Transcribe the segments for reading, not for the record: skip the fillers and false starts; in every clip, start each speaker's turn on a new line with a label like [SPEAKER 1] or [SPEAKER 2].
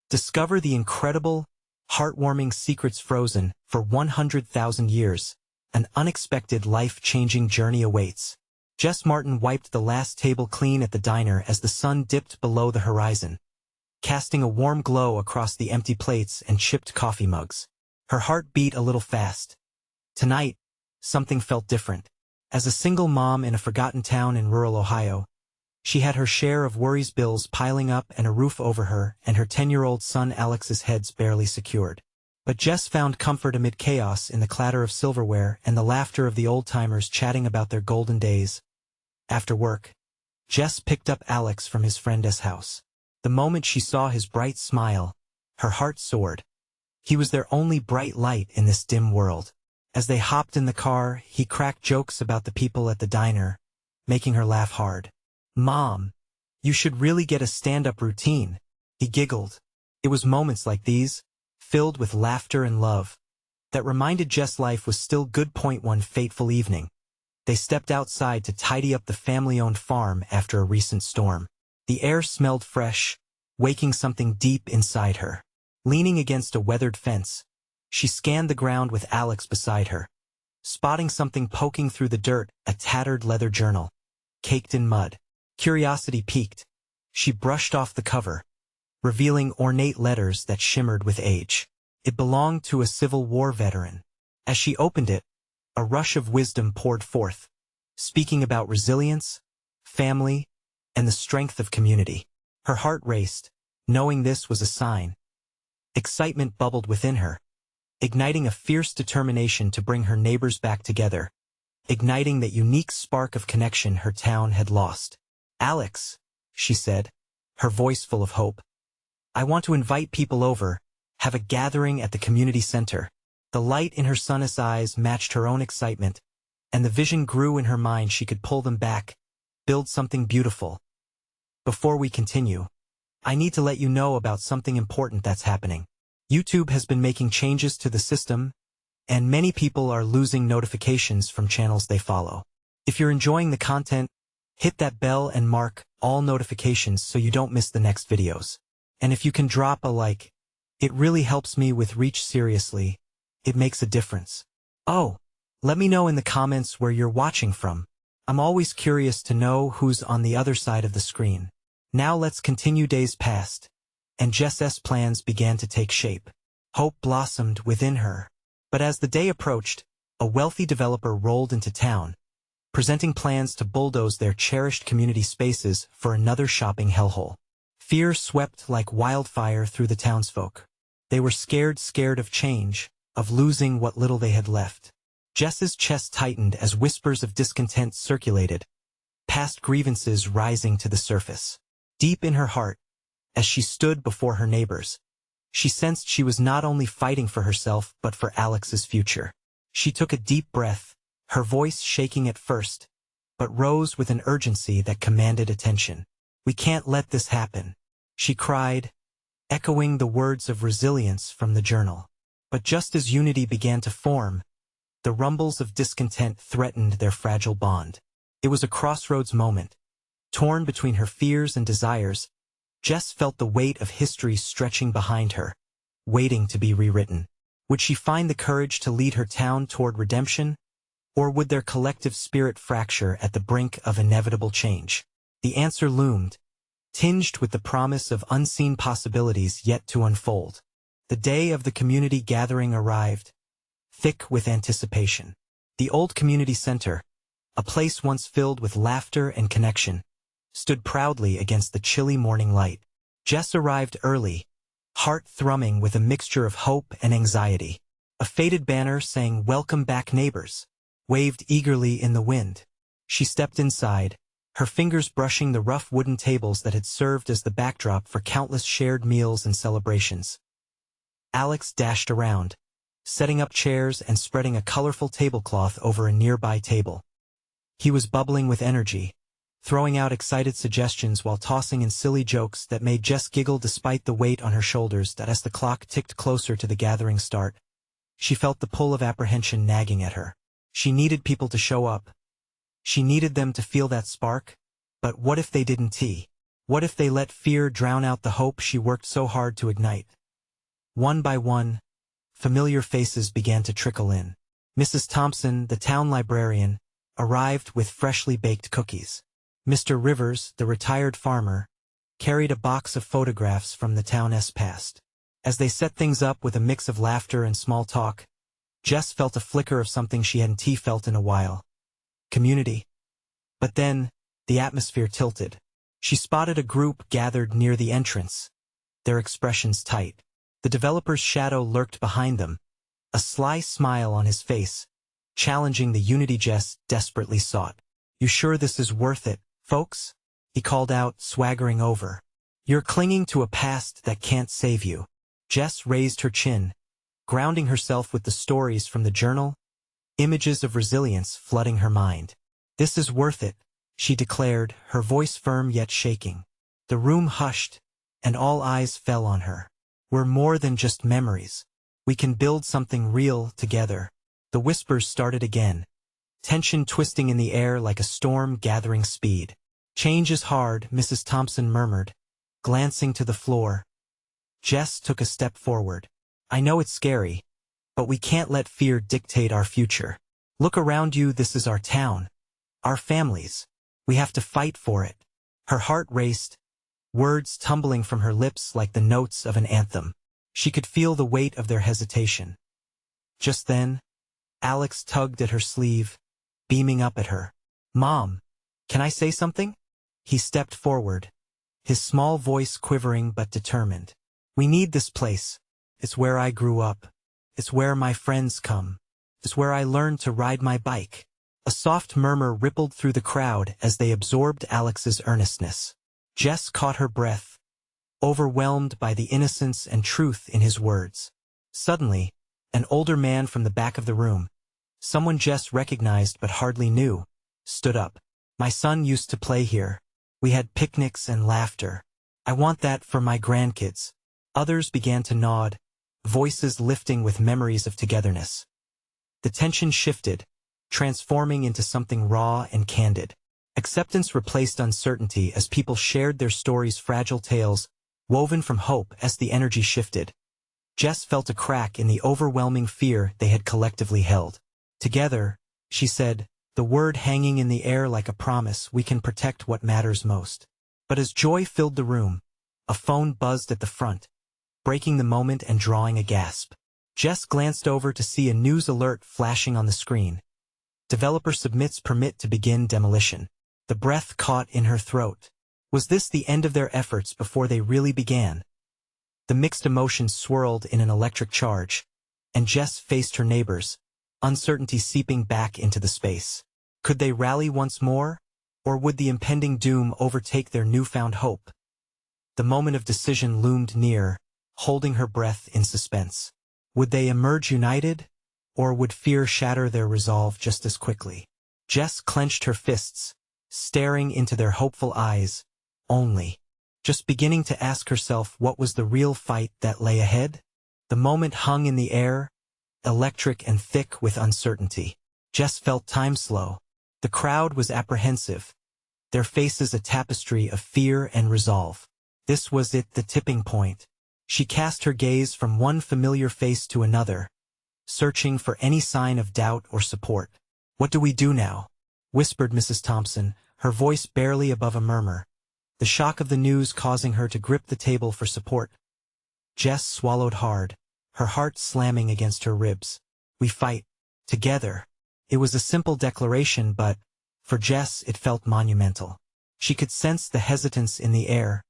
[SPEAKER 1] Discover the incredible, heartwarming secrets frozen for 100,000 years. An unexpected life-changing journey awaits. Jess Martin wiped the last table clean at the diner as the sun dipped below the horizon, casting a warm glow across the empty plates and chipped coffee mugs. Her heart beat a little fast. Tonight, something felt different. As a single mom in a forgotten town in rural Ohio, she had her share of worries, bills piling up and a roof over her, and her 10-year-old son Alex's heads barely secured. But Jess found comfort amid chaos in the clatter of silverware and the laughter of the old-timers chatting about their golden days. After work, Jess picked up Alex from his friend's house. The moment she saw his bright smile, her heart soared. He was their only bright light in this dim world. As they hopped in the car, he cracked jokes about the people at the diner, making her laugh hard. "Mom, you should really get a stand-up routine," he giggled. It was moments like these, filled with laughter and love, that reminded Jess life was still good. One fateful evening, they stepped outside to tidy up the family-owned farm after a recent storm. The air smelled fresh, waking something deep inside her. Leaning against a weathered fence, she scanned the ground with Alex beside her, spotting something poking through the dirt, a tattered leather journal, caked in mud. Curiosity piqued. She brushed off the cover, revealing ornate letters that shimmered with age. It belonged to a Civil War veteran. As she opened it, a rush of wisdom poured forth, speaking about resilience, family, and the strength of community. Her heart raced, knowing this was a sign. Excitement bubbled within her, igniting a fierce determination to bring her neighbors back together, igniting that unique spark of connection her town had lost. "Alex," she said, her voice full of hope, "I want to invite people over, have a gathering at the community center." The light in her son's eyes matched her own excitement, and the vision grew in her mind. She could pull them back, build something beautiful. "Before we continue, I need to let you know about something important that's happening. YouTube has been making changes to the system, and many people are losing notifications from channels they follow. If you're enjoying the content, hit that bell and mark all notifications so you don't miss the next videos. And if you can drop a like, it really helps me with reach. Seriously, it makes a difference. Oh, let me know in the comments where you're watching from. I'm always curious to know who's on the other side of the screen. Now let's continue. Days passed, and Jess's plans began to take shape. Hope blossomed within her. But as the day approached, a wealthy developer rolled into town, presenting plans to bulldoze their cherished community spaces for another shopping hellhole. Fear swept like wildfire through the townsfolk. They were scared of change, of losing what little they had left. Jess's chest tightened as whispers of discontent circulated, past grievances rising to the surface. Deep in her heart, as she stood before her neighbors, she sensed she was not only fighting for herself but for Alex's future. She took a deep breath, her voice shaking at first, but rose with an urgency that commanded attention. "We can't let this happen," she cried, echoing the words of resilience from the journal. But just as unity began to form, the rumbles of discontent threatened their fragile bond. It was a crossroads moment. Torn between her fears and desires, Jess felt the weight of history stretching behind her, waiting to be rewritten. Would she find the courage to lead her town toward redemption, or would their collective spirit fracture at the brink of inevitable change? The answer loomed, tinged with the promise of unseen possibilities yet to unfold. The day of the community gathering arrived, thick with anticipation. The old community center, a place once filled with laughter and connection, stood proudly against the chilly morning light. Jess arrived early, heart thrumming with a mixture of hope and anxiety. A faded banner saying "Welcome back, neighbors," waved eagerly in the wind. She stepped inside, her fingers brushing the rough wooden tables that had served as the backdrop for countless shared meals and celebrations. Alex dashed around, setting up chairs and spreading a colorful tablecloth over a nearby table. He was bubbling with energy, throwing out excited suggestions while tossing in silly jokes that made Jess giggle despite the weight on her shoulders. That as the clock ticked closer to the gathering start, she felt the pull of apprehension nagging at her. She needed people to show up. She needed them to feel that spark. But what if they didn't? What if they let fear drown out the hope she worked so hard to ignite? One by one, familiar faces began to trickle in. Mrs. Thompson, the town librarian, arrived with freshly baked cookies. Mr. Rivers, the retired farmer, carried a box of photographs from the town's past. As they set things up with a mix of laughter and small talk, Jess felt a flicker of something she hadn't felt in a while. Community. But then, the atmosphere tilted. She spotted a group gathered near the entrance, their expressions tight. The developer's shadow lurked behind them, a sly smile on his face, challenging the unity Jess desperately sought. "You sure this is worth it, folks?" he called out, swaggering over. "You're clinging to a past that can't save you." Jess raised her chin, grounding herself with the stories from the journal, images of resilience flooding her mind. "This is worth it," she declared, her voice firm yet shaking. The room hushed, and all eyes fell on her. "We're more than just memories. We can build something real together." The whispers started again, tension twisting in the air like a storm gathering speed. "Change is hard," Mrs. Thompson murmured, glancing to the floor. Jess took a step forward. "I know it's scary, but we can't let fear dictate our future. Look around you, this is our town, our families. We have to fight for it." Her heart raced, words tumbling from her lips like the notes of an anthem. She could feel the weight of their hesitation. Just then, Alex tugged at her sleeve, beaming up at her. "Mom, can I say something?" He stepped forward, his small voice quivering but determined. "We need this place. It's where I grew up. It's where my friends come. It's where I learned to ride my bike." A soft murmur rippled through the crowd as they absorbed Alex's earnestness. Jess caught her breath, overwhelmed by the innocence and truth in his words. Suddenly, an older man from the back of the room, someone Jess recognized but hardly knew, stood up. "My son used to play here. We had picnics and laughter. I want that for my grandkids." Others began to nod, voices lifting with memories of togetherness. The tension shifted, transforming into something raw and candid. Acceptance replaced uncertainty as people shared their stories, fragile tales, woven from hope. As the energy shifted, Jess felt a crack in the overwhelming fear they had collectively held. "Together," she said, the word hanging in the air like a promise, "we can protect what matters most." But as joy filled the room, a phone buzzed at the front, breaking the moment and drawing a gasp. Jess glanced over to see a news alert flashing on the screen. "Developer submits permit to begin demolition." The breath caught in her throat. Was this the end of their efforts before they really began? The mixed emotions swirled in an electric charge, and Jess faced her neighbors, uncertainty seeping back into the space. Could they rally once more, or would the impending doom overtake their newfound hope? The moment of decision loomed near, holding her breath in suspense. Would they emerge united, or would fear shatter their resolve just as quickly? Jess clenched her fists, staring into their hopeful eyes, just beginning to ask herself what was the real fight that lay ahead. The moment hung in the air, electric and thick with uncertainty. Jess felt time slow. The crowd was apprehensive, their faces a tapestry of fear and resolve. This was it, the tipping point. She cast her gaze from one familiar face to another, searching for any sign of doubt or support. "What do we do now?" whispered Mrs. Thompson, her voice barely above a murmur, the shock of the news causing her to grip the table for support. Jess swallowed hard, her heart slamming against her ribs. "We fight. Together." It was a simple declaration, but, for Jess, it felt monumental. She could sense the hesitance in the air,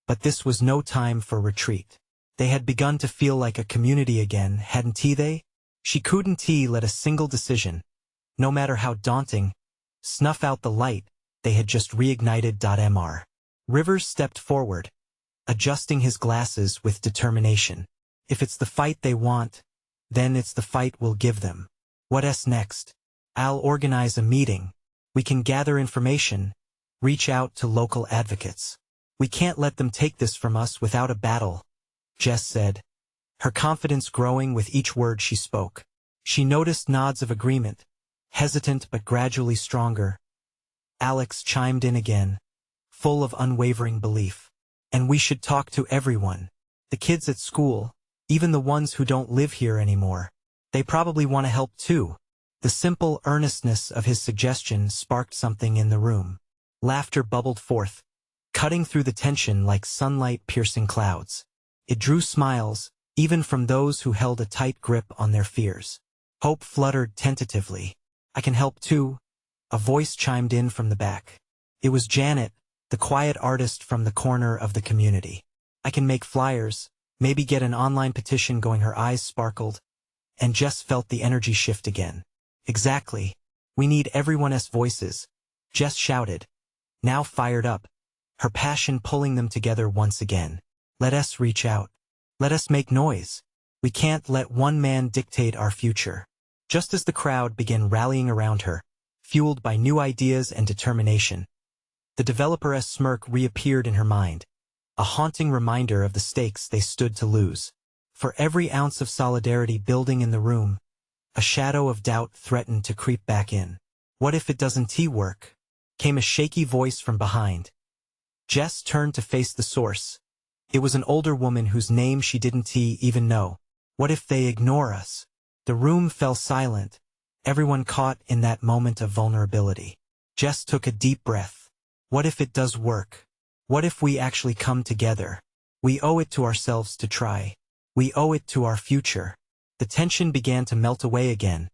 [SPEAKER 1] but this was no time for retreat. They had begun to feel like a community again, hadn't they? She couldn't let a single decision, no matter how daunting, snuff out the light they had just reignited. Mr. Rivers stepped forward, adjusting his glasses with determination. "If it's the fight they want, then it's the fight we'll give them. What's next? I'll organize a meeting. We can gather information, reach out to local advocates. We can't let them take this from us without a battle," Jess said, her confidence growing with each word she spoke. She noticed nods of agreement, hesitant but gradually stronger. Alex chimed in again, full of unwavering belief. And we should talk to everyone. The kids at school, even the ones who don't live here anymore. They probably want to help too. The simple earnestness of his suggestion sparked something in the room. Laughter bubbled forth, cutting through the tension like sunlight piercing clouds. It drew smiles, even from those who held a tight grip on their fears. Hope fluttered tentatively. I can help too, a voice chimed in from the back. It was Janet, the quiet artist from the corner of the community. I can make flyers, maybe get an online petition going. Her eyes sparkled, and Jess felt the energy shift again. Exactly. We need everyone's voices, Jess shouted, now fired up, her passion pulling them together once again. Let us reach out. Let us make noise. We can't let one man dictate our future. Just as the crowd began rallying around her, fueled by new ideas and determination, the developer's smirk reappeared in her mind, a haunting reminder of the stakes they stood to lose. For every ounce of solidarity building in the room, a shadow of doubt threatened to creep back in. What if it doesn't work? Came a shaky voice from behind. Jess turned to face the source. It was an older woman whose name she didn't even know. What if they ignore us? The room fell silent, everyone caught in that moment of vulnerability. Jess took a deep breath. What if it does work? What if we actually come together? We owe it to ourselves to try. We owe it to our future. The tension began to melt away again.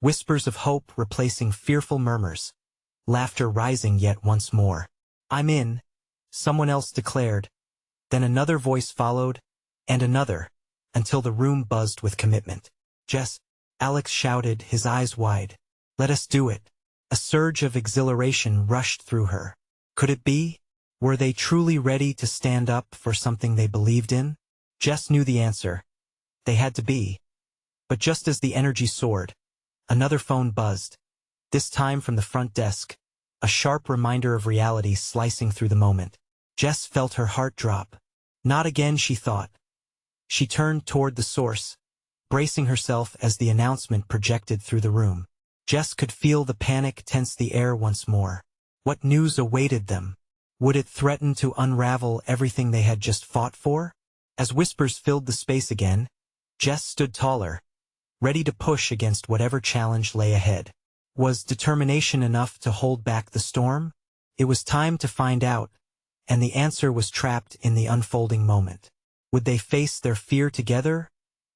[SPEAKER 1] Whispers of hope replacing fearful murmurs. Laughter rising yet once more. I'm in, someone else declared. Then another voice followed, and another, until the room buzzed with commitment. Jess, Alex shouted, his eyes wide. Let us do it. A surge of exhilaration rushed through her. Could it be? Were they truly ready to stand up for something they believed in? Jess knew the answer. They had to be. But just as the energy soared, another phone buzzed. This time from the front desk, a sharp reminder of reality slicing through the moment. Jess felt her heart drop. Not again, she thought. She turned toward the source, bracing herself as the announcement projected through the room. Jess could feel the panic tense the air once more. What news awaited them? Would it threaten to unravel everything they had just fought for? As whispers filled the space again, Jess stood taller, ready to push against whatever challenge lay ahead. Was determination enough to hold back the storm? It was time to find out, and the answer was trapped in the unfolding moment. Would they face their fear together,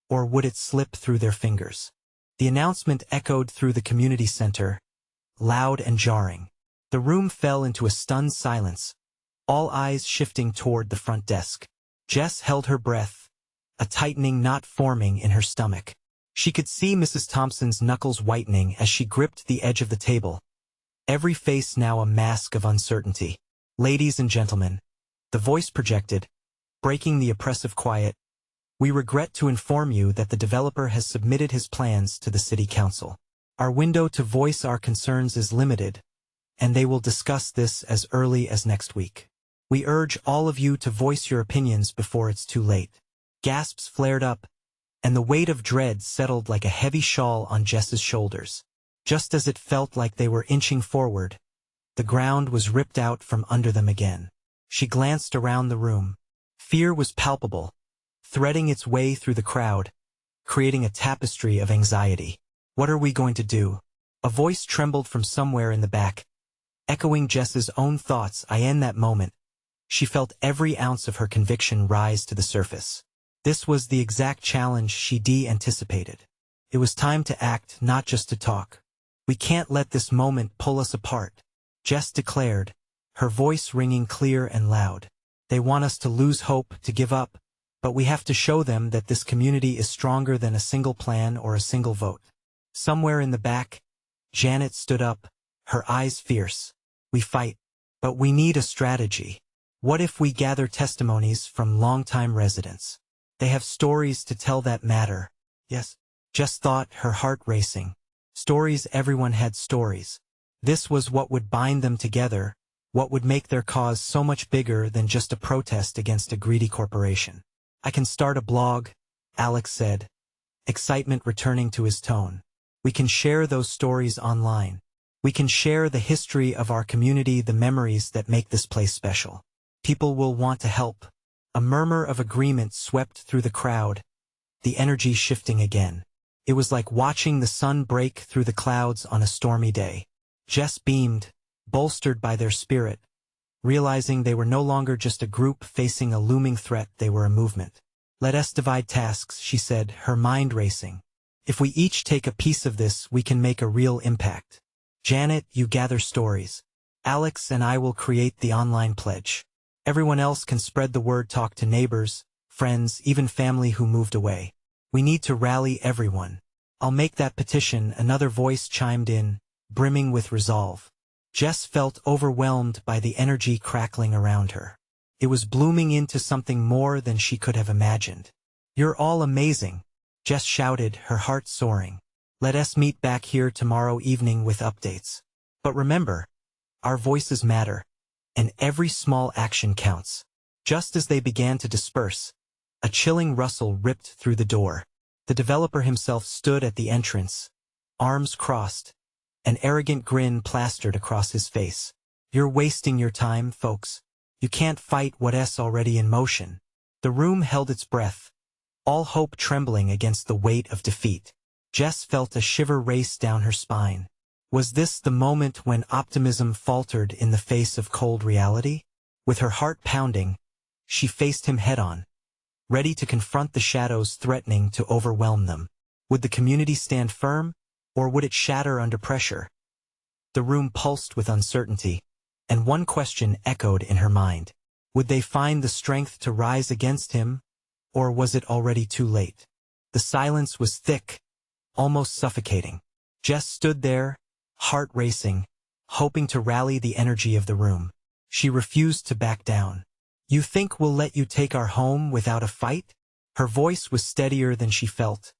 [SPEAKER 1] or would it slip through their fingers? The announcement echoed through the community center, loud and jarring. The room fell into a stunned silence, all eyes shifting toward the front desk. Jess held her breath, a tightening knot forming in her stomach. She could see Mrs. Thompson's knuckles whitening as she gripped the edge of the table, every face now a mask of uncertainty. Ladies and gentlemen, the voice projected, breaking the oppressive quiet, we regret to inform you that the developer has submitted his plans to the City Council. Our window to voice our concerns is limited, and they will discuss this as early as next week. We urge all of you to voice your opinions before it's too late. Gasps flared up, and the weight of dread settled like a heavy shawl on Jess's shoulders. Just as it felt like they were inching forward, the ground was ripped out from under them again. She glanced around the room. Fear was palpable, threading its way through the crowd, creating a tapestry of anxiety. What are we going to do? A voice trembled from somewhere in the back, echoing Jess's own thoughts. In that moment, she felt every ounce of her conviction rise to the surface. This was the exact challenge she anticipated. It was time to act, not just to talk. We can't let this moment pull us apart, Jess declared, her voice ringing clear and loud. They want us to lose hope, to give up, but we have to show them that this community is stronger than a single plan or a single vote. Somewhere in the back, Janet stood up, her eyes fierce. We fight, but we need a strategy. What if we gather testimonies from longtime residents? They have stories to tell that matter. Yes, Jess thought, her heart racing. Stories, everyone had stories. This was what would bind them together, what would make their cause so much bigger than just a protest against a greedy corporation. I can start a blog, Alex said, excitement returning to his tone. We can share those stories online. We can share the history of our community, the memories that make this place special. People will want to help. A murmur of agreement swept through the crowd, the energy shifting again. It was like watching the sun break through the clouds on a stormy day. Jess beamed, bolstered by their spirit, realizing they were no longer just a group facing a looming threat, they were a movement. Let us divide tasks, she said, her mind racing. If we each take a piece of this, we can make a real impact. Janet, you gather stories. Alex and I will create the online pledge. Everyone else can spread the word, talk to neighbors, friends, even family who moved away. We need to rally everyone. I'll make that petition, another voice chimed in, brimming with resolve. Jess felt overwhelmed by the energy crackling around her. It was blooming into something more than she could have imagined. You're all amazing, Jess shouted, her heart soaring. Let us meet back here tomorrow evening with updates. But remember, our voices matter, and every small action counts. Just as they began to disperse, a chilling rustle ripped through the door. The developer himself stood at the entrance, arms crossed, an arrogant grin plastered across his face. You're wasting your time, folks. You can't fight what's already in motion. The room held its breath, all hope trembling against the weight of defeat. Jess felt a shiver race down her spine. Was this the moment when optimism faltered in the face of cold reality? With her heart pounding, she faced him head-on, ready to confront the shadows threatening to overwhelm them. Would the community stand firm, or would it shatter under pressure? The room pulsed with uncertainty, and one question echoed in her mind. Would they find the strength to rise against him, or was it already too late? The silence was thick, almost suffocating. Jess stood there, heart racing, hoping to rally the energy of the room. She refused to back down. You think we'll let you take our home without a fight? Her voice was steadier than she felt,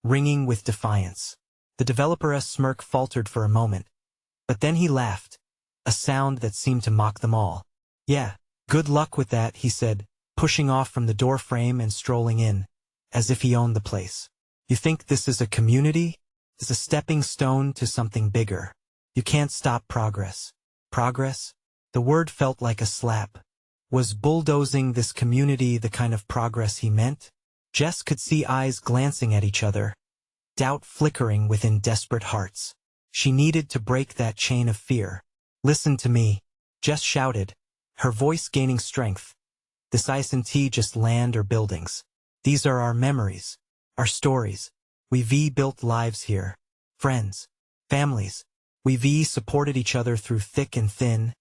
[SPEAKER 1] ringing with defiance. The developer's smirk faltered for a moment, but then he laughed, a sound that seemed to mock them all. Yeah, good luck with that, he said, pushing off from the door frame and strolling in, as if he owned the place. You think this is a community? It's a stepping stone to something bigger. You can't stop progress. Progress? The word felt like a slap. Was bulldozing this community the kind of progress he meant? Jess could see eyes glancing at each other, doubt flickering within desperate hearts. She needed to break that chain of fear. Listen to me, Jess shouted, her voice gaining strength. This isn't just land or buildings. These are our memories, our stories. We've built lives here. Friends, families. We've supported each other through thick and thin.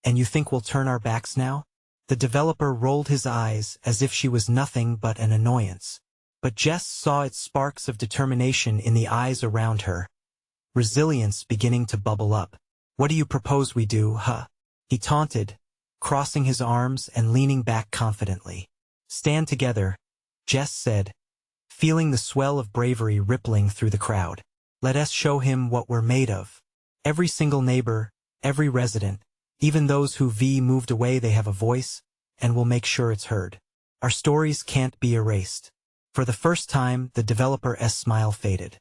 [SPEAKER 1] And you think we'll turn our backs now? The developer rolled his eyes as if she was nothing but an annoyance. But Jess saw its sparks of determination in the eyes around her, resilience beginning to bubble up. What do you propose we do, huh? He taunted, crossing his arms and leaning back confidently. Stand together, Jess said, feeling the swell of bravery rippling through the crowd. Let us show him what we're made of. Every single neighbor, every resident, even those who've moved away, they have a voice, and we'll make sure it's heard. Our stories can't be erased. For the first time, the developer's smile faded.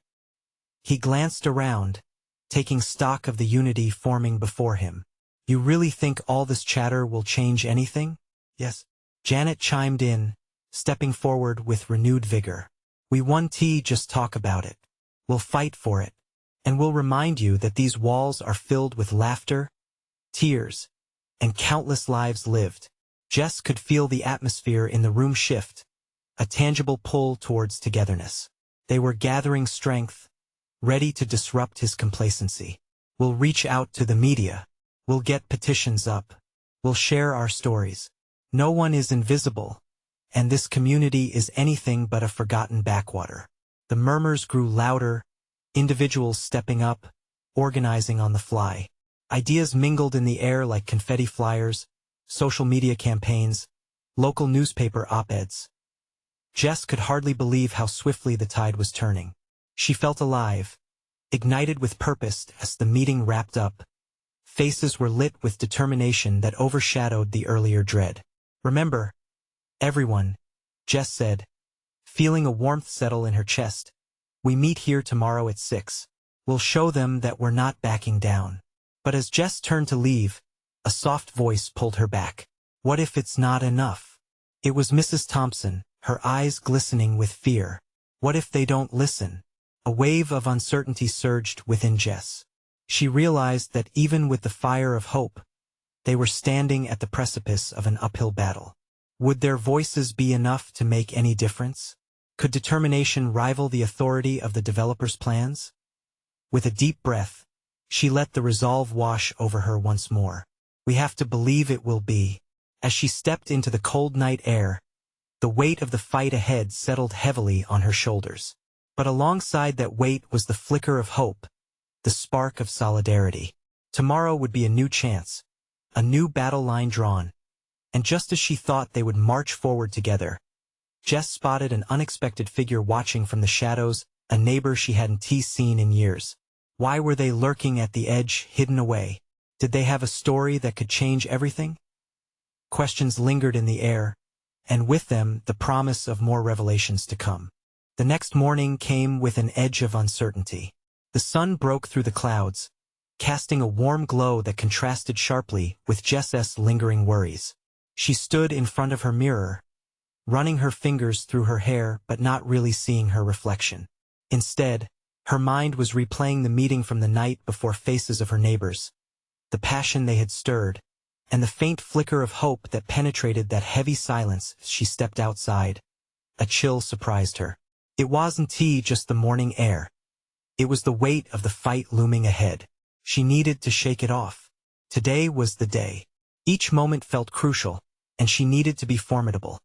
[SPEAKER 1] He glanced around, taking stock of the unity forming before him. You really think all this chatter will change anything? Yes. Janet chimed in, stepping forward with renewed vigor. We won't just talk about it. We'll fight for it. And we'll remind you that these walls are filled with laughter, tears, and countless lives lived. Jess could feel the atmosphere in the room shift, a tangible pull towards togetherness. They were gathering strength, ready to disrupt his complacency. We'll reach out to the media. We'll get petitions up. We'll share our stories. No one is invisible, and this community is anything but a forgotten backwater. The murmurs grew louder, individuals stepping up, organizing on the fly. Ideas mingled in the air like confetti flyers, social media campaigns, local newspaper op-eds. Jess could hardly believe how swiftly the tide was turning. She felt alive, ignited with purpose as the meeting wrapped up. Faces were lit with determination that overshadowed the earlier dread. Remember, everyone, Jess said, feeling a warmth settle in her chest. We meet here tomorrow at 6. We'll show them that we're not backing down. But as Jess turned to leave, a soft voice pulled her back. What if it's not enough? It was Mrs. Thompson, her eyes glistening with fear. What if they don't listen? A wave of uncertainty surged within Jess. She realized that even with the fire of hope, they were standing at the precipice of an uphill battle. Would their voices be enough to make any difference? Could determination rival the authority of the developer's plans? With a deep breath, she let the resolve wash over her once more. We have to believe it will be. As she stepped into the cold night air, the weight of the fight ahead settled heavily on her shoulders. But alongside that weight was the flicker of hope, the spark of solidarity. Tomorrow would be a new chance, a new battle line drawn. And just as she thought they would march forward together, Jess spotted an unexpected figure watching from the shadows, a neighbor she hadn't seen in years. Why were they lurking at the edge, hidden away? Did they have a story that could change everything? Questions lingered in the air, and with them the promise of more revelations to come. The next morning came with an edge of uncertainty. The sun broke through the clouds, casting a warm glow that contrasted sharply with Jess's lingering worries. She stood in front of her mirror, running her fingers through her hair but not really seeing her reflection. Instead, her mind was replaying the meeting from the night before, faces of her neighbors, the passion they had stirred, and the faint flicker of hope that penetrated that heavy silence as she stepped outside. A chill surprised her. It wasn't just the morning air. It was the weight of the fight looming ahead. She needed to shake it off. Today was the day. Each moment felt crucial, and she needed to be formidable.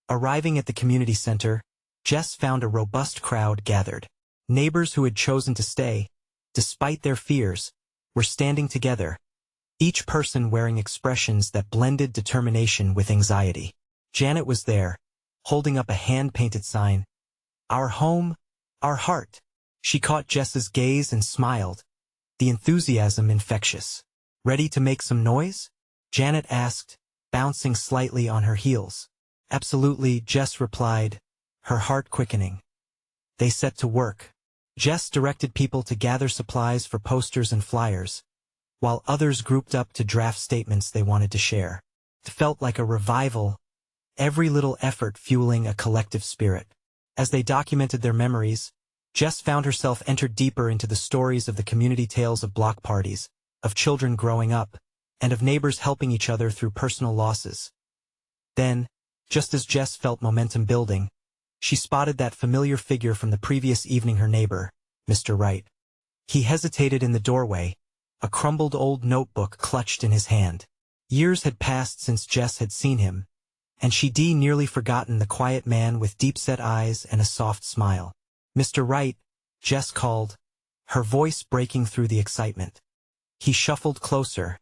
[SPEAKER 1] Arriving at the community center, Jess found a robust crowd gathered. Neighbors who had chosen to stay, despite their fears, were standing together, each person wearing expressions that blended determination with anxiety. Janet was there, holding up a hand-painted sign, "Our home, our heart." She caught Jess's gaze and smiled, the enthusiasm infectious. "Ready to make some noise?" Janet asked, bouncing slightly on her heels. "Absolutely," Jess replied, her heart quickening. They set to work. Jess directed people to gather supplies for posters and flyers, while others grouped up to draft statements they wanted to share. It felt like a revival, every little effort fueling a collective spirit. As they documented their memories, Jess found herself entered deeper into the stories of the community, tales of block parties, of children growing up, and of neighbors helping each other through personal losses. Then, just as Jess felt momentum building, she spotted that familiar figure from the previous evening, her neighbor, Mr. Wright. He hesitated in the doorway, a crumbled old notebook clutched in his hand. Years had passed since Jess had seen him, and she'd nearly forgotten the quiet man with deep-set eyes and a soft smile. "Mr. Wright," Jess called, her voice breaking through the excitement. He shuffled closer,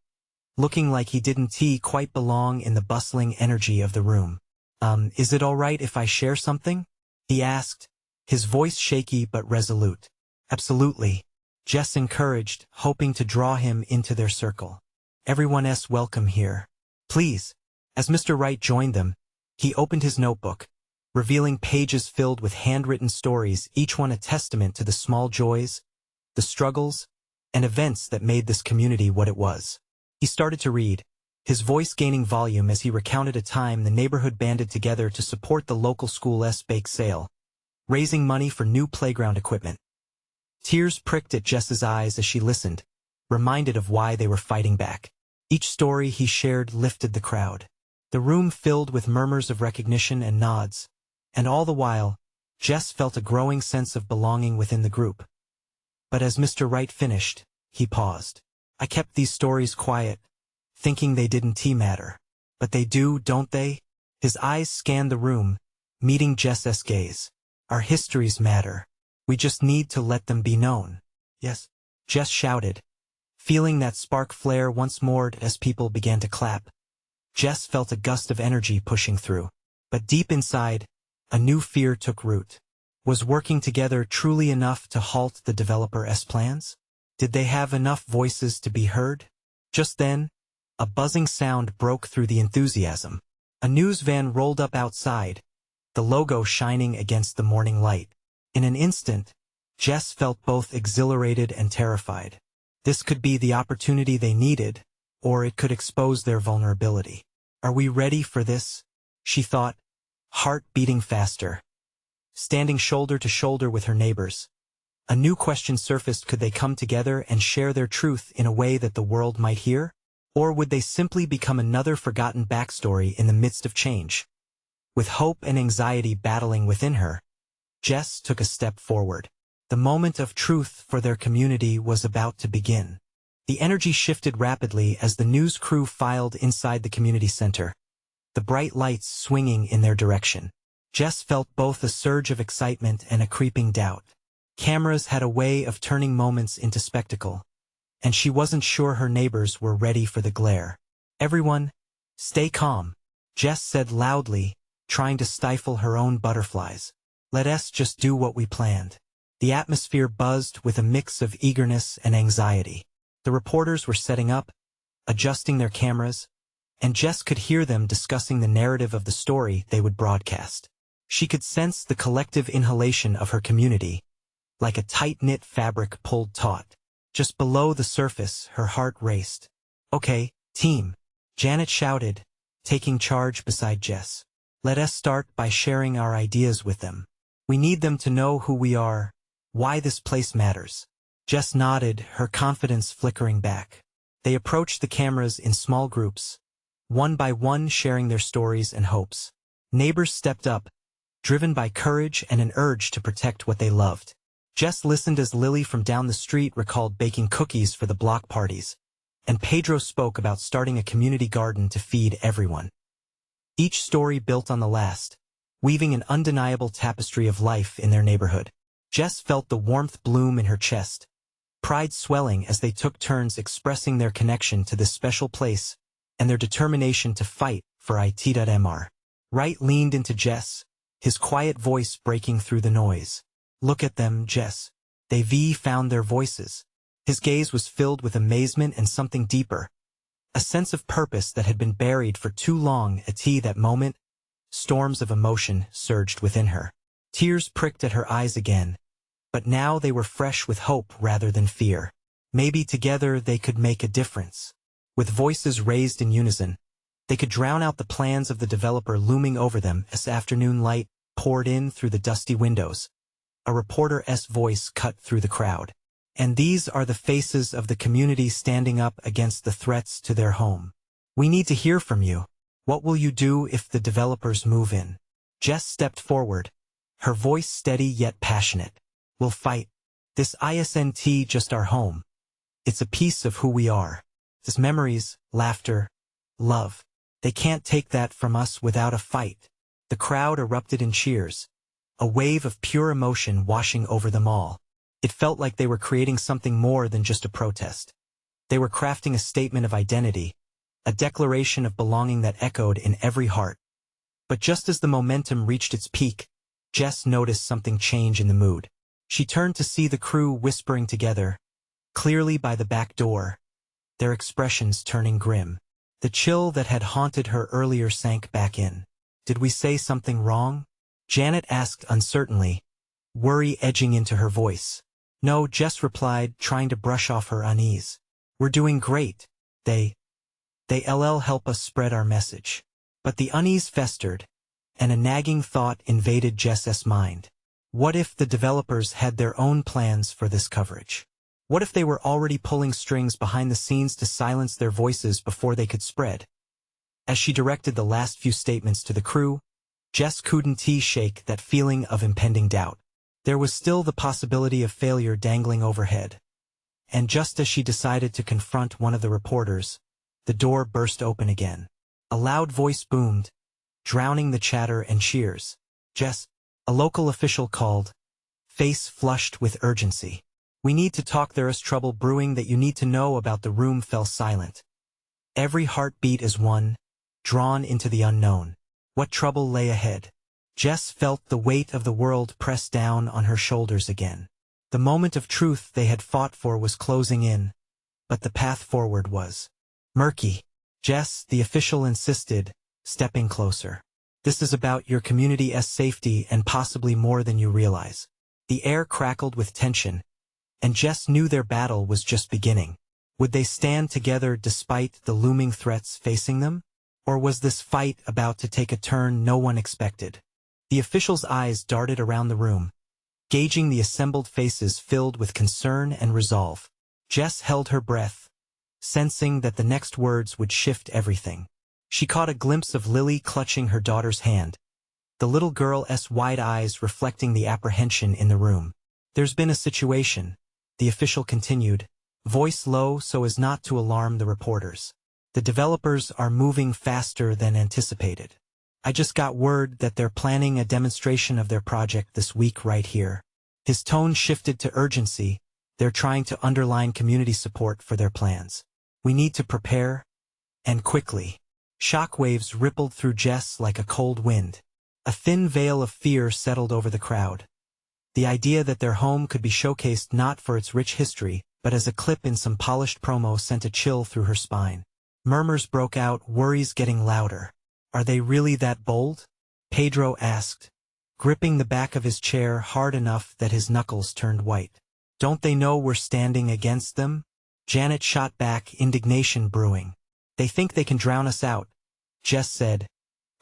[SPEAKER 1] looking like he didn't quite belong in the bustling energy of the room. Is it all right if I share something?" he asked, his voice shaky but resolute. "Absolutely," Jess encouraged, hoping to draw him into their circle. "Everyone's welcome here. Please." As Mr. Wright joined them, he opened his notebook, revealing pages filled with handwritten stories, each one a testament to the small joys, the struggles, and events that made this community what it was. He started to read, his voice gaining volume as he recounted a time the neighborhood banded together to support the local school's bake sale, raising money for new playground equipment. Tears pricked at Jess's eyes as she listened, reminded of why they were fighting back. Each story he shared lifted the crowd. The room filled with murmurs of recognition and nods, and all the while, Jess felt a growing sense of belonging within the group. But as Mr. Wright finished, he paused. "I kept these stories quiet, thinking they didn't matter. But they do, don't they?" His eyes scanned the room, meeting Jess's gaze. "Our histories matter. We just need to let them be known." "Yes," Jess shouted, feeling that spark flare once more as people began to clap. Jess felt a gust of energy pushing through. But deep inside, a new fear took root. Was working together truly enough to halt the developer's plans? Did they have enough voices to be heard? Just then, a buzzing sound broke through the enthusiasm. A news van rolled up outside, the logo shining against the morning light. In an instant, Jess felt both exhilarated and terrified. This could be the opportunity they needed, or it could expose their vulnerability. Are we ready for this? She thought, heart beating faster. Standing shoulder to shoulder with her neighbors, a new question surfaced: could they come together and share their truth in a way that the world might hear? Or would they simply become another forgotten backstory in the midst of change? With hope and anxiety battling within her, Jess took a step forward. The moment of truth for their community was about to begin. The energy shifted rapidly as the news crew filed inside the community center, the bright lights swinging in their direction. Jess felt both a surge of excitement and a creeping doubt. Cameras had a way of turning moments into spectacle, and she wasn't sure her neighbors were ready for the glare. Everyone, stay calm, Jess said loudly, trying to stifle her own butterflies. Let us just do what we planned. The atmosphere buzzed with a mix of eagerness and anxiety. The reporters were setting up, adjusting their cameras, and Jess could hear them discussing the narrative of the story they would broadcast. She could sense the collective inhalation of her community, like a tight-knit fabric pulled taut. Just below the surface, her heart raced. Okay, team, Janet shouted, taking charge beside Jess. Let us start by sharing our ideas with them. We need them to know who we are, why this place matters. Jess nodded, her confidence flickering back. They approached the cameras in small groups, one by one sharing their stories and hopes. Neighbors stepped up, driven by courage and an urge to protect what they loved. Jess listened as Lily from down the street recalled baking cookies for the block parties, and Pedro spoke about starting a community garden to feed everyone. Each story built on the last, weaving an undeniable tapestry of life in their neighborhood. Jess felt the warmth bloom in her chest, pride swelling as they took turns expressing their connection to this special place and their determination to fight for it.mr. Wright leaned into Jess, his quiet voice breaking through the noise. Look at them, Jess. They've found their voices. His gaze was filled with amazement and something deeper, a sense of purpose that had been buried for too long. At that moment, storms of emotion surged within her. Tears pricked at her eyes again, but now they were fresh with hope rather than fear. Maybe together they could make a difference. With voices raised in unison, they could drown out the plans of the developer looming over them as afternoon light poured in through the dusty windows. A reporter's voice cut through the crowd. And these are the faces of the community standing up against the threats to their home. We need to hear from you. What will you do if the developers move in? Jess stepped forward, her voice steady yet passionate. We'll fight. This isn't just our home. It's a piece of who we are. It's memories, laughter, love. They can't take that from us without a fight. The crowd erupted in cheers, a wave of pure emotion washing over them all. It felt like they were creating something more than just a protest. They were crafting a statement of identity, a declaration of belonging that echoed in every heart. But just as the momentum reached its peak, Jess noticed something change in the mood. She turned to see the crew whispering together, clearly by the back door, their expressions turning grim. The chill that had haunted her earlier sank back in. Did we say something wrong? Janet asked uncertainly, worry edging into her voice. No, Jess replied, trying to brush off her unease. We're doing great. They'll help us spread our message. But the unease festered, and a nagging thought invaded Jess's mind. What if the developers had their own plans for this coverage? What if they were already pulling strings behind the scenes to silence their voices before they could spread? As she directed the last few statements to the crew, Jess couldn't shake that feeling of impending doubt. There was still the possibility of failure dangling overhead. And just as she decided to confront one of the reporters, the door burst open again. A loud voice boomed, drowning the chatter and cheers. Jess, a local official called, face flushed with urgency. We need to talk. There is trouble brewing that you need to know about. The room fell silent. Every heartbeat as one, drawn into the unknown. What trouble lay ahead? Jess felt the weight of the world press down on her shoulders again. The moment of truth they had fought for was closing in, but the path forward was murky. Jess, the official insisted, stepping closer. This is about your community's safety and possibly more than you realize. The air crackled with tension, and Jess knew their battle was just beginning. Would they stand together despite the looming threats facing them? Or was this fight about to take a turn no one expected? The official's eyes darted around the room, gauging the assembled faces filled with concern and resolve. Jess held her breath, sensing that the next words would shift everything. She caught a glimpse of Lily clutching her daughter's hand, the little girl's wide eyes reflecting the apprehension in the room. "There's been a situation," the official continued, voice low so as not to alarm the reporters. "The developers are moving faster than anticipated. I just got word that they're planning a demonstration of their project this week right here." His tone shifted to urgency. "They're trying to underline community support for their plans. We need to prepare, and quickly." Shockwaves rippled through Jess like a cold wind. A thin veil of fear settled over the crowd. The idea that their home could be showcased not for its rich history, but as a clip in some polished promo sent a chill through her spine. Murmurs broke out, worries getting louder. "Are they really that bold?" Pedro asked, gripping the back of his chair hard enough that his knuckles turned white. "Don't they know we're standing against them?" Janet shot back, indignation brewing. "They think they can drown us out," Jess said,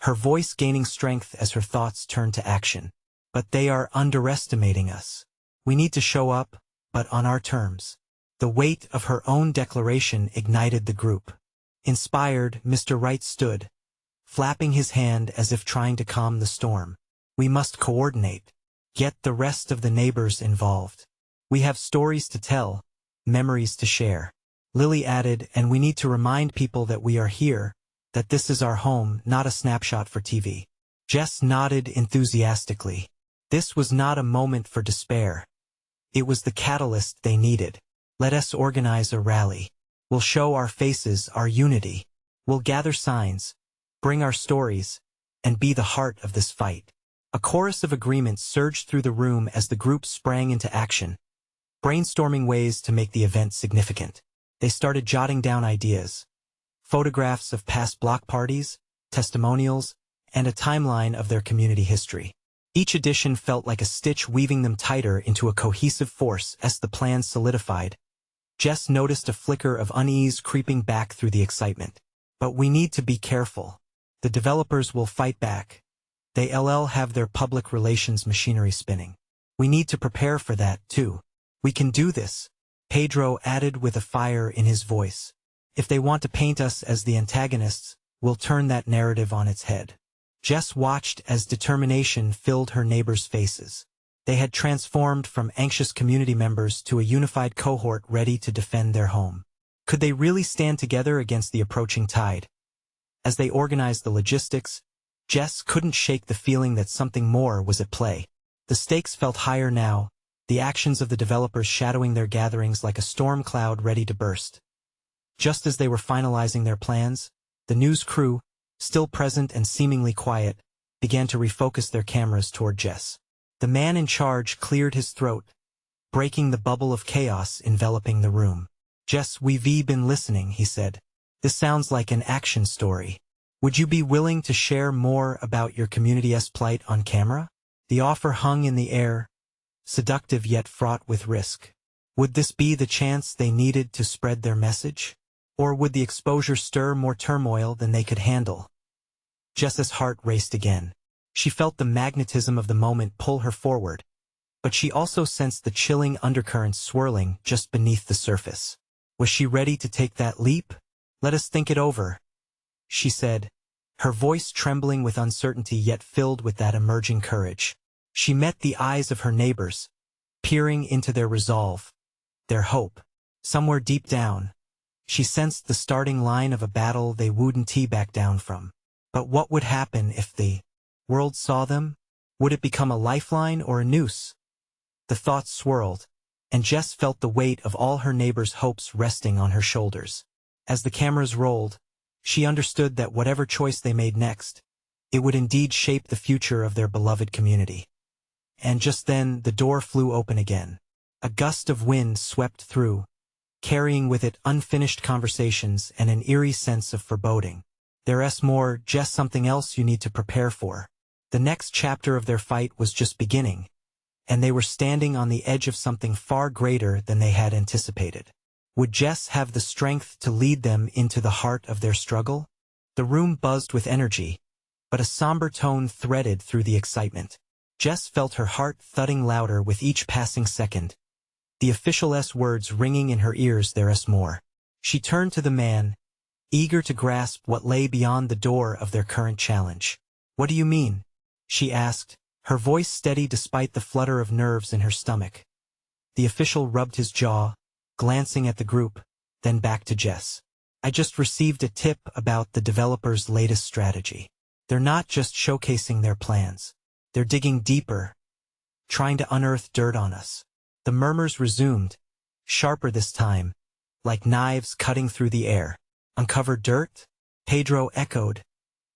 [SPEAKER 1] her voice gaining strength as her thoughts turned to action. "But they are underestimating us. We need to show up, but on our terms." The weight of her own declaration ignited the group. Inspired, Mr. Wright stood, flapping his hand as if trying to calm the storm. "We must coordinate. Get the rest of the neighbors involved. We have stories to tell, memories to share." Lily added, "And we need to remind people that we are here, that this is our home, not a snapshot for TV." Jess nodded enthusiastically. This was not a moment for despair. It was the catalyst they needed. "Let us organize a rally. We'll show our faces, our unity. We'll gather signs, bring our stories, and be the heart of this fight." A chorus of agreement surged through the room as the group sprang into action, brainstorming ways to make the event significant. They started jotting down ideas, photographs of past block parties, testimonials, and a timeline of their community history. Each addition felt like a stitch weaving them tighter into a cohesive force as the plans solidified. Jess noticed a flicker of unease creeping back through the excitement. "But we need to be careful. The developers will fight back. They'll have their public relations machinery spinning. We need to prepare for that, too. We can do this," Pedro added with a fire in his voice. "If they want to paint us as the antagonists, we'll turn that narrative on its head." Jess watched as determination filled her neighbors' faces. They had transformed from anxious community members to a unified cohort ready to defend their home. Could they really stand together against the approaching tide? As they organized the logistics, Jess couldn't shake the feeling that something more was at play. The stakes felt higher now, the actions of the developers shadowing their gatherings like a storm cloud ready to burst. Just as they were finalizing their plans, the news crew, still present and seemingly quiet, began to refocus their cameras toward Jess. The man in charge cleared his throat, breaking the bubble of chaos enveloping the room. "Jess, we've been listening," he said. "This sounds like an action story. Would you be willing to share more about your community's plight on camera?" The offer hung in the air, seductive yet fraught with risk. Would this be the chance they needed to spread their message? Or would the exposure stir more turmoil than they could handle? Jess's heart raced again. She felt the magnetism of the moment pull her forward, but she also sensed the chilling undercurrents swirling just beneath the surface. Was she ready to take that leap? "Let us think it over," she said, her voice trembling with uncertainty yet filled with that emerging courage. She met the eyes of her neighbors, peering into their resolve, their hope. Somewhere deep down, she sensed the starting line of a battle they wouldn't back down from. But what would happen if the world saw them? Would it become a lifeline or a noose? The thoughts swirled, and Jess felt the weight of all her neighbors' hopes resting on her shoulders. As the cameras rolled, she understood that whatever choice they made next, it would indeed shape the future of their beloved community. And just then, the door flew open again. A gust of wind swept through, carrying with it unfinished conversations and an eerie sense of foreboding. "There's more, Jess, something else you need to prepare for." The next chapter of their fight was just beginning, and they were standing on the edge of something far greater than they had anticipated. Would Jess have the strength to lead them into the heart of their struggle? The room buzzed with energy, but a somber tone threaded through the excitement. Jess felt her heart thudding louder with each passing second, the official's words ringing in her ears. "There's more." She turned to the man, eager to grasp what lay beyond the door of their current challenge. "What do you mean?" she asked, her voice steady despite the flutter of nerves in her stomach. The official rubbed his jaw, glancing at the group, then back to Jess. "I just received a tip about the developer's latest strategy. They're not just showcasing their plans. They're digging deeper, trying to unearth dirt on us." The murmurs resumed, sharper this time, like knives cutting through the air. "Uncover dirt?" Pedro echoed,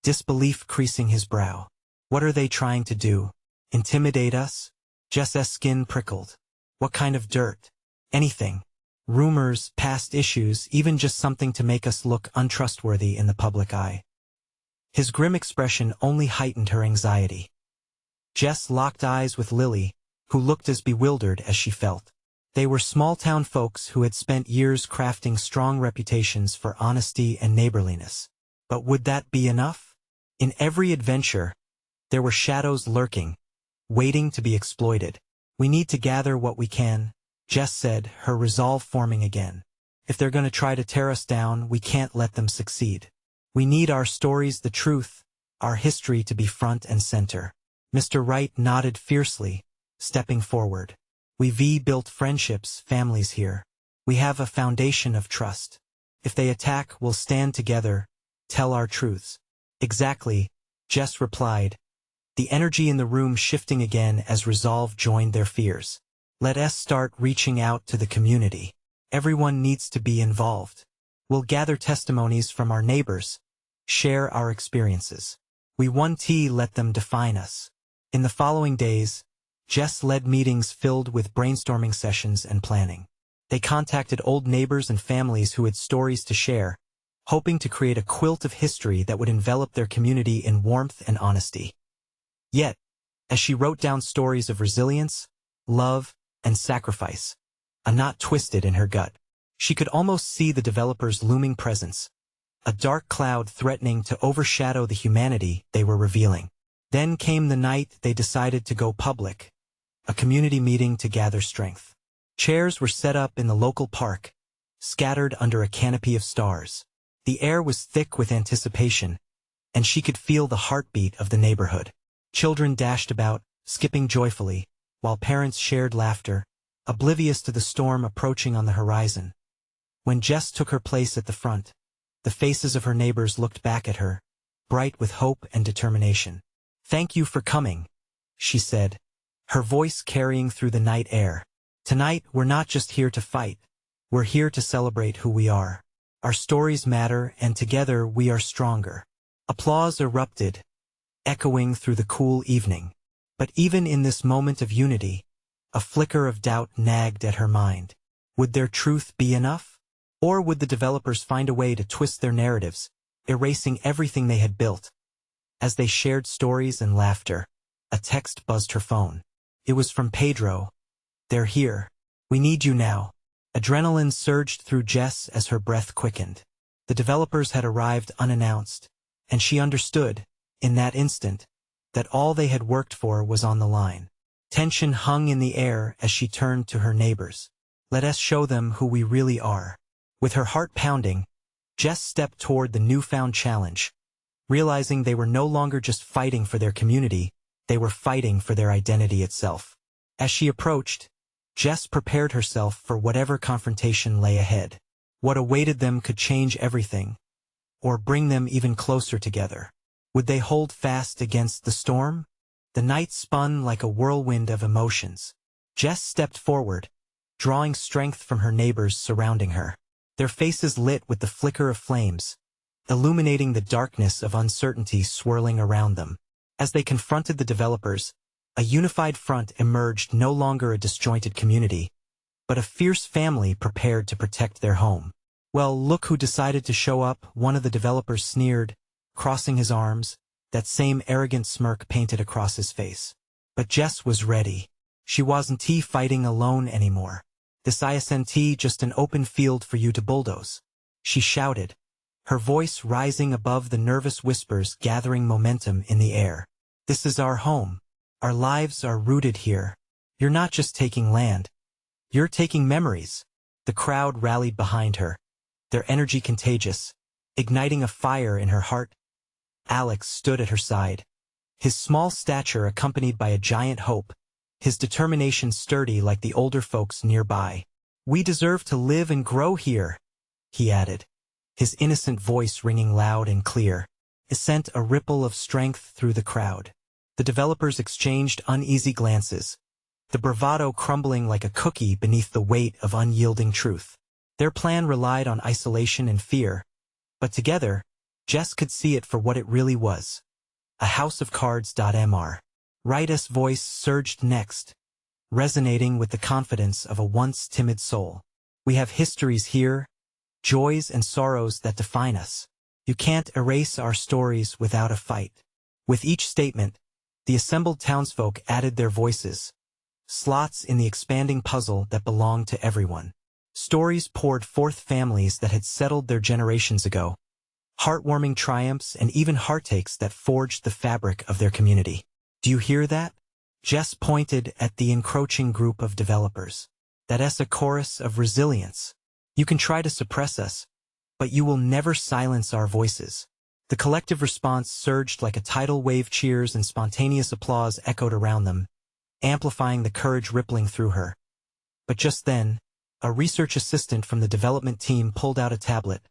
[SPEAKER 1] disbelief creasing his brow. "What are they trying to do? Intimidate us?" Jess's skin prickled. "What kind of dirt?" "Anything. Rumors, past issues, even just something to make us look untrustworthy in the public eye." His grim expression only heightened her anxiety. Jess locked eyes with Lily, who looked as bewildered as she felt. They were small-town folks who had spent years crafting strong reputations for honesty and neighborliness. But would that be enough? In every adventure, there were shadows lurking, waiting to be exploited. "We need to gather what we can," Jess said, her resolve forming again. "If they're going to try to tear us down, we can't let them succeed. We need our stories, the truth, our history to be front and center." Mr. Wright nodded fiercely, stepping forward. "We've built friendships, families here. We have a foundation of trust. If they attack, we'll stand together, tell our truths." "Exactly," Jess replied, the energy in the room shifting again as resolve joined their fears. "Let us start reaching out to the community. Everyone needs to be involved. We'll gather testimonies from our neighbors, share our experiences. We won't let them define us." In the following days, Jess led meetings filled with brainstorming sessions and planning. They contacted old neighbors and families who had stories to share, hoping to create a quilt of history that would envelop their community in warmth and honesty. Yet, as she wrote down stories of resilience, love, and sacrifice, a knot twisted in her gut. She could almost see the developer's looming presence, a dark cloud threatening to overshadow the humanity they were revealing. Then came the night they decided to go public, a community meeting to gather strength. Chairs were set up in the local park, scattered under a canopy of stars. The air was thick with anticipation, and she could feel the heartbeat of the neighborhood. Children dashed about, skipping joyfully, while parents shared laughter, oblivious to the storm approaching on the horizon. When Jess took her place at the front, the faces of her neighbors looked back at her, bright with hope and determination. "Thank you for coming," she said, her voice carrying through the night air. "Tonight, we're not just here to fight. We're here to celebrate who we are. Our stories matter, and together we are stronger." Applause erupted, echoing through the cool evening. But even in this moment of unity, a flicker of doubt nagged at her mind. Would their truth be enough? Or would the developers find a way to twist their narratives, erasing everything they had built? As they shared stories and laughter, a text buzzed her phone. It was from Pedro. "They're here. We need you now." Adrenaline surged through Jess as her breath quickened. The developers had arrived unannounced, and she understood, in that instant, that all they had worked for was on the line. Tension hung in the air as she turned to her neighbors. "Let us show them who we really are." With her heart pounding, Jess stepped toward the newfound challenge, realizing they were no longer just fighting for their community, they were fighting for their identity itself. As she approached, Jess prepared herself for whatever confrontation lay ahead. What awaited them could change everything, or bring them even closer together. Would they hold fast against the storm? The night spun like a whirlwind of emotions. Jess stepped forward, drawing strength from her neighbors surrounding her. Their faces lit with the flicker of flames, illuminating the darkness of uncertainty swirling around them. As they confronted the developers, a unified front emerged, no longer a disjointed community, but a fierce family prepared to protect their home. "Well, look who decided to show up," one of the developers sneered, crossing his arms, that same arrogant smirk painted across his face. But Jess was ready. She wasn't fighting alone anymore. This isn't just an open field for you to bulldoze. She shouted, her voice rising above the nervous whispers gathering momentum in the air. This is our home. Our lives are rooted here. You're not just taking land. You're taking memories. The crowd rallied behind her, their energy contagious, igniting a fire in her heart. Alex stood at her side, his small stature accompanied by a giant hope, his determination sturdy like the older folks nearby. We deserve to live and grow here, he added, his innocent voice ringing loud and clear. It sent a ripple of strength through the crowd. The developers exchanged uneasy glances, the bravado crumbling like a cookie beneath the weight of unyielding truth. Their plan relied on isolation and fear, but together, Jess could see it for what it really was. A house of cards. Mr. Wright's voice surged next, resonating with the confidence of a once timid soul. We have histories here, joys and sorrows that define us. You can't erase our stories without a fight. With each statement, the assembled townsfolk added their voices, slots in the expanding puzzle that belonged to everyone. Stories poured forth, families that had settled their generations ago, heartwarming triumphs and even heartaches that forged the fabric of their community. Do you hear that? Jess pointed at the encroaching group of developers. That's a chorus of resilience. You can try to suppress us, but you will never silence our voices. The collective response surged like a tidal wave. Cheers and spontaneous applause echoed around them, amplifying the courage rippling through her. But just then, a research assistant from the development team pulled out a tablet,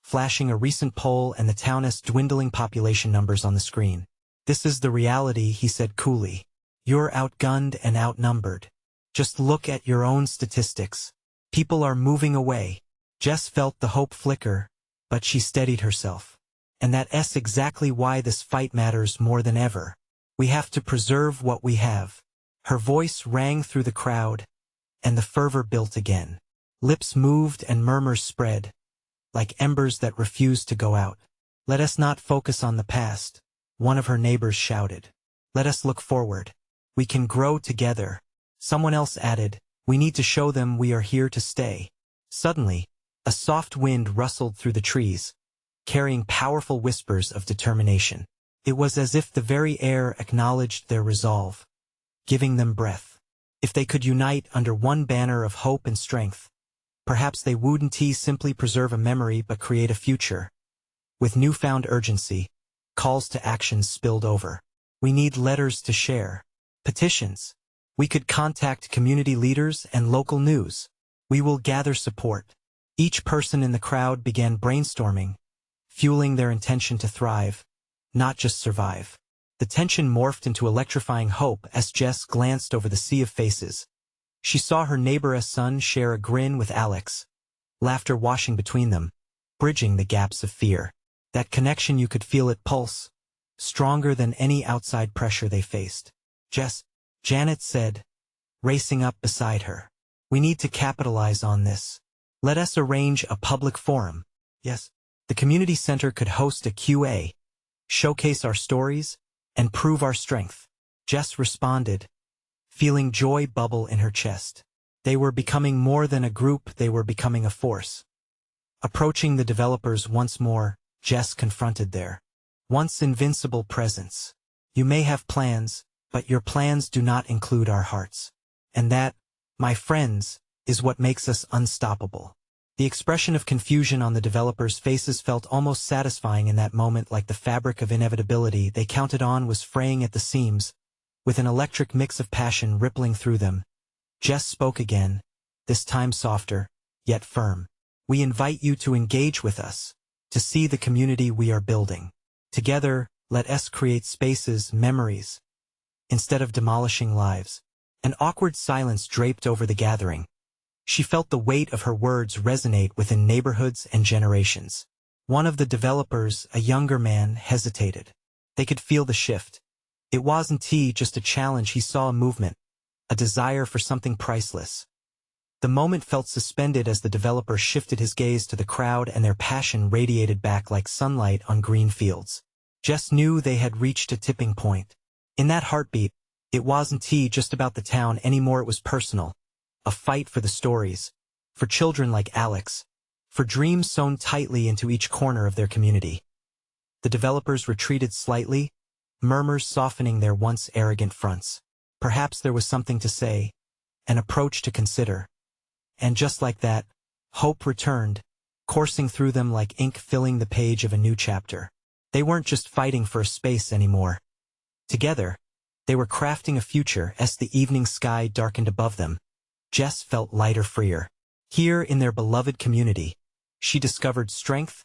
[SPEAKER 1] flashing a recent poll and the town's dwindling population numbers on the screen. This is the reality, he said coolly. You're outgunned and outnumbered. Just look at your own statistics. People are moving away. Jess felt the hope flicker, but she steadied herself. And that's exactly why this fight matters more than ever. We have to preserve what we have. Her voice rang through the crowd, and the fervor built again. Lips moved and murmurs spread, like embers that refused to go out. Let us not focus on the past, one of her neighbors shouted. Let us look forward. We can grow together. Someone else added, we need to show them we are here to stay. Suddenly, a soft wind rustled through the trees, carrying powerful whispers of determination. It was as if the very air acknowledged their resolve, giving them breath. If they could unite under one banner of hope and strength, perhaps they wouldn't simply preserve a memory but create a future. With newfound urgency, calls to action spilled over. We need letters to share. Petitions. We could contact community leaders and local news. We will gather support. Each person in the crowd began brainstorming, fueling their intention to thrive, not just survive. The tension morphed into electrifying hope as Jess glanced over the sea of faces. She saw her neighbor's son share a grin with Alex, laughter washing between them, bridging the gaps of fear. That connection, you could feel it pulse, stronger than any outside pressure they faced. Jess, Janet said, racing up beside her. We need to capitalize on this. Let us arrange a public forum. Yes, the community center could host a Q&A, showcase our stories, and prove our strength. Jess responded, feeling joy bubble in her chest. They were becoming more than a group, they were becoming a force. Approaching the developers once more, Jess confronted their once invincible presence. You may have plans, but your plans do not include our hearts. And that, my friends, is what makes us unstoppable. The expression of confusion on the developers' faces felt almost satisfying in that moment, like the fabric of inevitability they counted on was fraying at the seams, with an electric mix of passion rippling through them. Jess spoke again, this time softer, yet firm. We invite you to engage with us, to see the community we are building. Together, let us create spaces, memories, instead of demolishing lives. An awkward silence draped over the gathering. She felt the weight of her words resonate within neighborhoods and generations. One of the developers, a younger man, hesitated. They could feel the shift. It wasn't just a challenge, he saw a movement, a desire for something priceless. The moment felt suspended as the developer shifted his gaze to the crowd, and their passion radiated back like sunlight on green fields. Jess knew they had reached a tipping point. In that heartbeat, It wasn't just about the town anymore, it was personal. A fight for the stories, for children like Alex, for dreams sewn tightly into each corner of their community. The developers retreated slightly, murmurs softening their once arrogant fronts. Perhaps there was something to say, an approach to consider. And just like that, hope returned, coursing through them like ink filling the page of a new chapter. They weren't just fighting for a space anymore. Together, they were crafting a future as the evening sky darkened above them. Jess felt lighter, freer. Here in their beloved community, she discovered strength,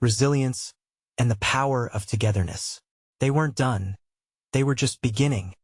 [SPEAKER 1] resilience, and the power of togetherness. They weren't done. They were just beginning.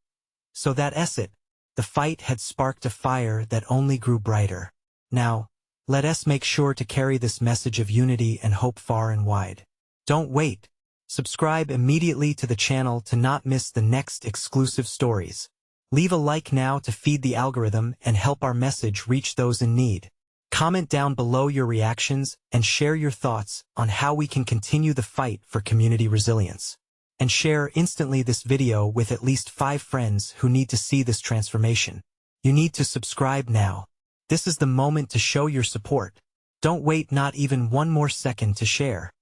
[SPEAKER 1] So that's it. The fight had sparked a fire that only grew brighter. Now, let us make sure to carry this message of unity and hope far and wide. Don't wait. Subscribe immediately to the channel to not miss the next exclusive stories. Leave a like now to feed the algorithm and help our message reach those in need. Comment down below your reactions and share your thoughts on how we can continue the fight for community resilience. And share instantly this video with at least 5 friends who need to see this transformation. You need to subscribe now. This is the moment to show your support. Don't wait not even one more second to share.